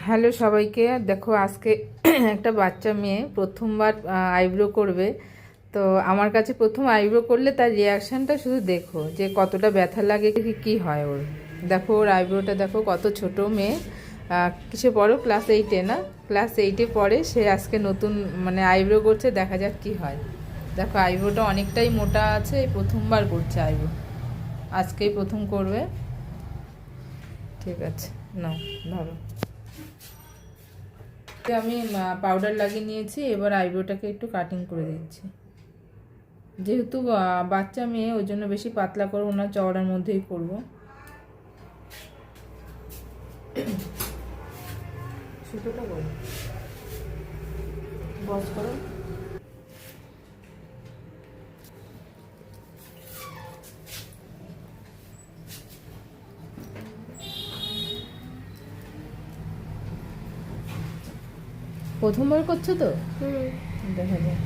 Hello সবাইকে। দেখো আজকে একটা বাচ্চা মেয়ে প্রথমবার আইব্রো করবে। তো আমার কাছে প্রথম আইব্রো করলে তার রিয়াকশানটা শুধু দেখো যে কতটা ব্যথা লাগে, কি হয় ওর। দেখো ওর আইব্রোটা দেখো, কত ছোট মেয়ে, কিসে পড়ো, ক্লাস 8-এ না, ক্লাস 8-এ পড়ে। সে আজকে নতুন মানে আইব্রো করছে, দেখা যাক কি হয়। দেখো আইব্রোটা অনেকটাই মোটা আছে, এই প্রথমবার করছে আইব্রো, আজকেই প্রথম করবে। ঠিক আছে, নাও ধরো। আমি পাউডার লাগিয়ে নিয়েছি, এবার আইব্রোটাকে একটু কাটিং করে দিচ্ছি। যেহেতু বাচ্চা মেয়ে, ওই জন্য বেশি পাতলা করবো না, চওড়ার মধ্যেই করবো। সুতোটা বলো, বস করো। প্রথমবার করছো তো, দেখা যায়।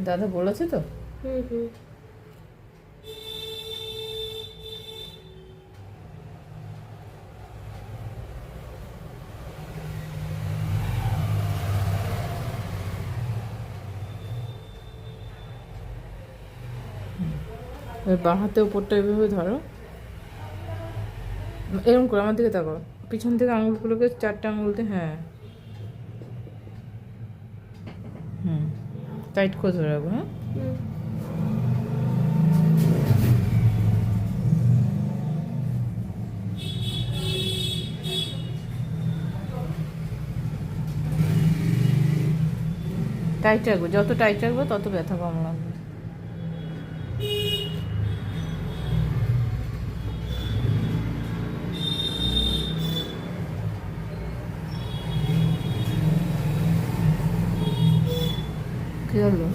দাদা বলেছে তো। বাঁ হাতে উপরটা এভাবে ধরো, এরকম করে আমার দিকে তাকাও, পিছন থেকে আঙুলগুলোকে 4টে আঙুলতে, হ্যাঁ টাইট করে ধরে রাখবো। হ্যাঁ, টাইট রাখবো, যত টাইট রাখবো তত ব্যথা কম লাগবে। কি হলো?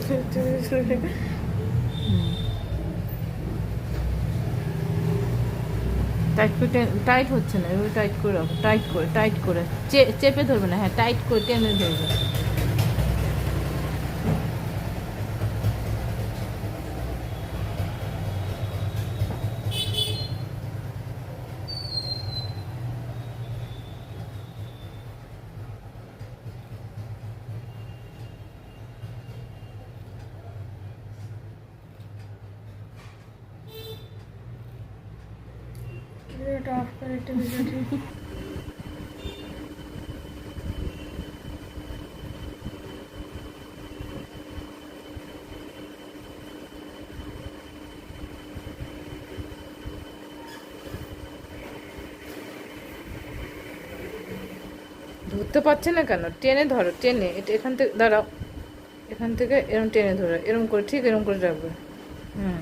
টাইট করে, টাইট হচ্ছে না, এভাবে টাইট করে রাখো, টাইট করে চেপে ধরবে না, হ্যাঁ টাইট করে টেনে ধরবে। অফ করে একটা ভিডিওটি ধরতে পারছে না কেন? টেনে ধরো, টেনে, এটা এখান থেকে দাঁড়াও, এখান থেকে এরম টেনে ধরো, এরম করে, ঠিক এরম করে রাখবে। হুম,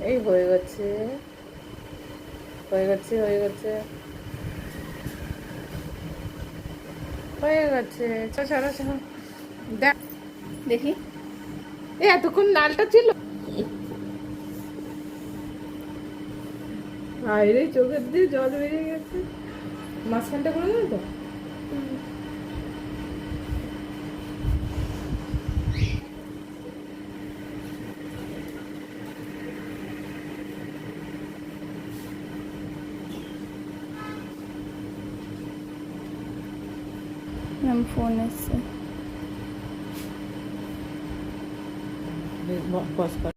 এই হয়ে গেছে, হয়ে গেছে, হয়ে গেছে, হয়ে গেছে। ছাড়া ছাড়া, দেখ দেখি। এতক্ষণ লালটা ছিল, বাইরে চোখের দিয়ে জল বেরিয়ে গেছে। মাঝখানটা করে দেবে তো। ফোন এসছে, বস কর।